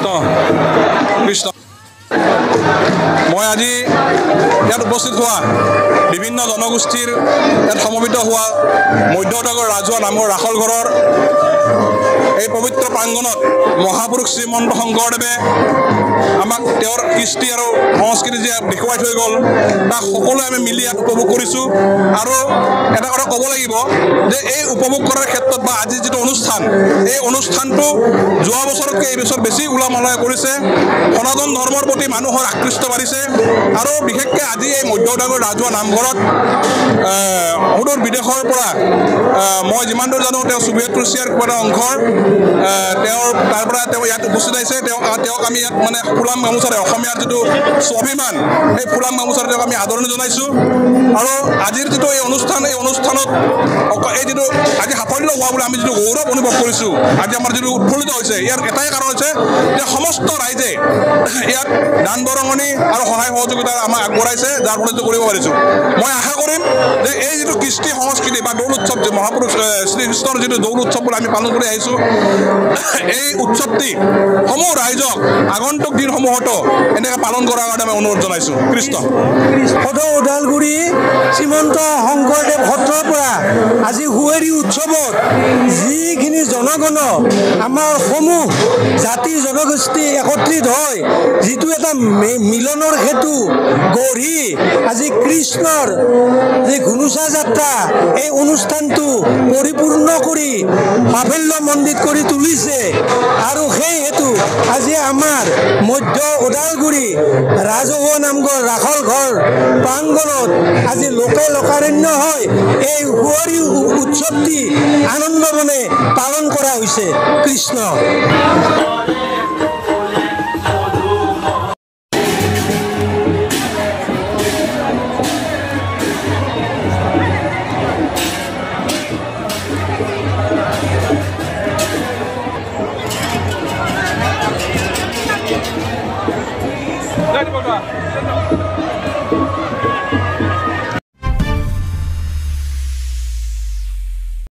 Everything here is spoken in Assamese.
কৃষ্ণ কৃষ্ণ মই আজি ইয়াত উপস্থিত হোৱা বিভিন্ন জনগোষ্ঠীৰ ইয়াত সমবেত হোৱা মধ্য ওদালগুৰি ৰাজহুৱা নামৰ ৰাখল ঘৰৰ এই পবিত্ৰ প্ৰাংগণত মহাপুৰুষ শ্ৰীমন্ত শংকৰদেৱে আমাক তেওঁৰ কৃষ্টি আৰু সংস্কৃতি যে দেখুৱাই থৈ গ'ল তাক সকলোৱে আমি মিলি ইয়াত উপভোগ কৰিছোঁ আৰু এটা কথা ক'ব লাগিব যে এই উপভোগ কৰাৰ ক্ষেত্ৰত বা আজি যিটো অনুষ্ঠান এই অনুষ্ঠানটো যোৱা বছৰতকৈ এই বছৰ বেছি উলহ মালহে কৰিছে সনাতন ধৰ্মৰ প্ৰতি মানুহৰ আকৃষ্ট বাঢ়িছে আৰু বিশেষকৈ আজি এই মধ্য ওদালগুৰি ৰাজহুৱা নামঘৰত সুদূৰ বিদেশৰ পৰা মই যিমান দূৰ জানো তেওঁ ছোভিয়েট ৰাছিয়াৰ এটা অংশৰ তেওঁৰ তাৰ পৰা তেওঁ ইয়াত উপস্থিত আহিছে তেওঁক আমি ইয়াত মানে ফুলাম গামোচাৰে অসমীয়াৰ যিটো স্বাভিমান এই ফুলাম গামোচাৰে তেওঁক আমি আদৰণি জনাইছোঁ আৰু আজিৰ যিটো এই অনুষ্ঠান এই অনুষ্ঠানত এই যিটো আজি সাফল্য হোৱা বুলি আমি যিটো গৌৰৱ অনুভৱ কৰিছোঁ আজি আমাৰ যিটো উৎফুল্লিত হৈছে ইয়াৰ এটাই কাৰণ হৈছে যে সমস্ত ৰাইজে ইয়াত দান বৰঙণি আৰু সহায় সহযোগিতা আমাক আগবঢ়াইছে যাৰ ফলত কৰিব পাৰিছোঁ মই আশা কৰিম যে এই যিটো কৃষ্টি সংস্কৃতি বা দৌল উৎসৱ যে মহাপুৰুষ শ্ৰীকৃষ্ণৰ যিটো দৌল উৎসৱ বুলি আমি পালন কৰি আহিছোঁ এই উৎসৱটি সমূহ ৰাইজক আগন্তুক দিনসমূহতো এনেকৈ পালন কৰাৰ কাৰণে আমি অনুৰোধ জনাইছোঁ কৃষ্ণ সদৌ ওদালগুৰি শ্ৰীমন্ত শংকৰদেৱ সত্ৰৰ পৰা আজি হুঁৱৰী উৎসৱত যিখিনি জনগণ আমাৰ সমূহ জাতি জনগোষ্ঠী একত্ৰিত হয় যিটো এটা মিলনৰ সেতু গঢ়ি আজি কৃষ্ণৰ যি ঘুনুচা যাত্ৰা এই অনুষ্ঠানটো পৰিপূৰ্ণ কৰি সাফল্যমণ্ডিত কৰি তুলিছে আৰু সেই হেতু আজি আমাৰ মধ্য ওদালগুৰি ৰাজহুৱা নামঘৰ ৰাখল ঘৰ প্ৰাংগণত আজি লোকে লোকাৰণ্য হয় এই হুঁৱৰী উৎসৱটি আনন্দমনে পালন কৰা হৈছে কৃষ্ণ Dale, papá.